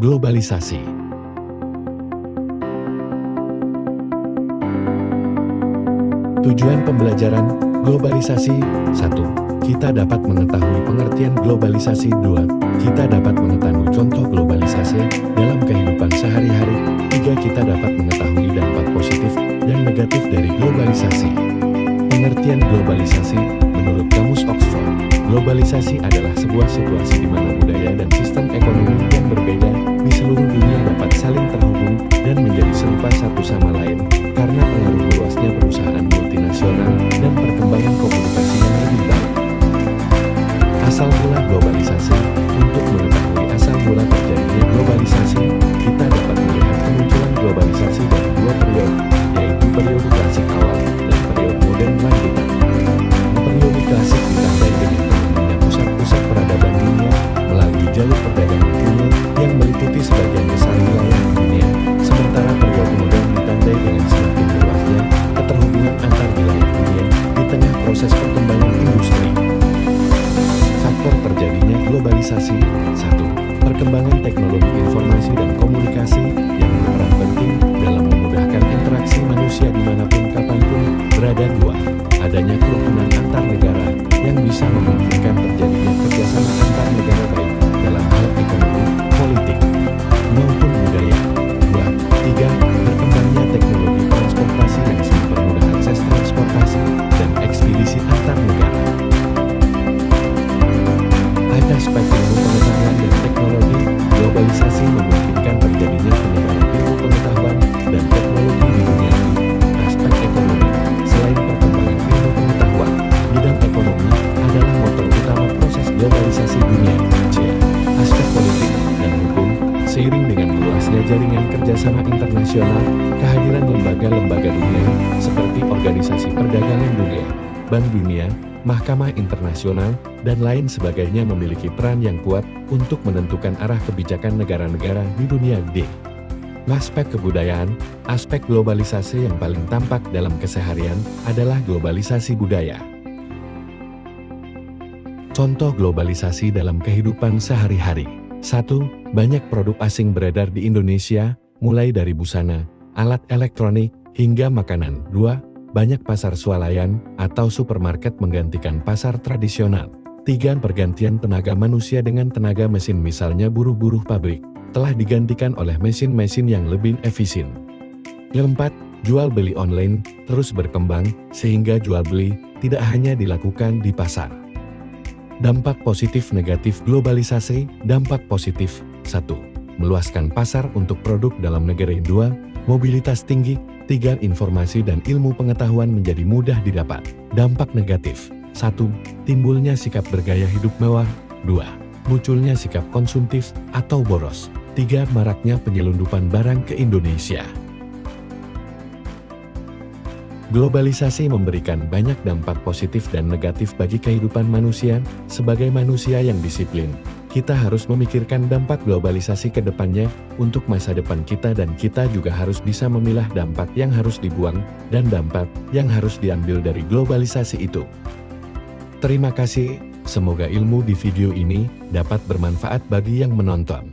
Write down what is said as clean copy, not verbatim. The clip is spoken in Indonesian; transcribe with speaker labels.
Speaker 1: Globalisasi. Tujuan pembelajaran globalisasi. 1. Kita dapat mengetahui pengertian globalisasi. 2. Kita dapat mengetahui contoh globalisasi dalam kehidupan sehari-hari. 3. Kita dapat mengetahui dampak positif dan negatif dari globalisasi. Pengertian globalisasi menurut Kamus Oxford. Globalisasi adalah sebuah situasi di mana budaya dan sistem ekonomi yang berbeda di seluruh dunia dapat saling terhubung dan menjadi serupa satu sama lain karena pengaruh luasnya perusahaan multinasional dan perkembangan komunikasi yang lebih baik. Asal mula globalisasi. Untuk mengetahui asal mula terjadinya globalisasi, kita dapat melihat kemunculan globalisasi dari dua periode, yaitu periode klasik awal dan periode modern lanjutan. Periode klasik ditandai dengan terbentuknya pusat-pusat peradaban dunia melalui jalur perdagangan dunia yang meliputi sebagian besar wilayah dunia, sementara periode modern ditandai dengan semakin luasnya keterhubungan antar wilayah dunia di tengah proses perkembangan industri. Faktor terjadinya globalisasi. 1. Perkembangan teknologi informasi dan komunikasi yang berperan penting dalam memudahkan interaksi manusia dimanapun kapanpun berada. 2. Adanya kerukunan antar negara yang bisa memungkinkan terjadinya kerjasama antar negara baik dalam hal ekonomi, politik, maupun budaya. 2. 3. Berkembangnya teknologi transportasi yang mempermudah akses transportasi dan ekspedisi antar negara. Pada aspek ilmu pengetahuan dan teknologi, globalisasi memungkinkan terjadinya penyebaran ilmu pengetahuan dan teknologi di dunia ini. Aspek ekonomi, selain perkembangan ilmu pengetahuan, bidang ekonomi adalah motor utama proses globalisasi dunia. C. Aspek politik dan hukum, seiring dengan meluasnya jaringan kerjasama internasional, kehadiran lembaga-lembaga dunia seperti Organisasi Perdagangan Dunia, Bank Dunia, Mahkamah Internasional, dan lain sebagainya memiliki peran yang kuat untuk menentukan arah kebijakan negara-negara di dunia. D. Aspek kebudayaan. Aspek globalisasi yang paling tampak dalam keseharian adalah globalisasi budaya. Contoh globalisasi dalam kehidupan sehari-hari. 1. Banyak produk asing beredar di Indonesia, mulai dari busana, alat elektronik, hingga makanan. 2. Banyak pasar swalayan atau supermarket menggantikan pasar tradisional. 3. Pergantian tenaga manusia dengan tenaga mesin, misalnya buruh-buruh pabrik, telah digantikan oleh mesin-mesin yang lebih efisien. 4. Jual beli online terus berkembang, sehingga jual beli tidak hanya dilakukan di pasar. Dampak positif negatif globalisasi. Dampak positif. 1. Meluaskan pasar untuk produk dalam negeri. 2. Mobilitas tinggi. 3. Informasi dan ilmu pengetahuan menjadi mudah didapat. Dampak negatif. 1. Timbulnya sikap bergaya hidup mewah. 2. Munculnya sikap konsumtif atau boros. 3. Maraknya penyelundupan barang ke Indonesia. Globalisasi memberikan banyak dampak positif dan negatif bagi kehidupan manusia. Sebagai manusia yang disiplin, kita harus memikirkan dampak globalisasi ke depannya untuk masa depan kita, dan kita juga harus bisa memilah dampak yang harus dibuang dan dampak yang harus diambil dari globalisasi itu. Terima kasih, semoga ilmu di video ini dapat bermanfaat bagi yang menonton.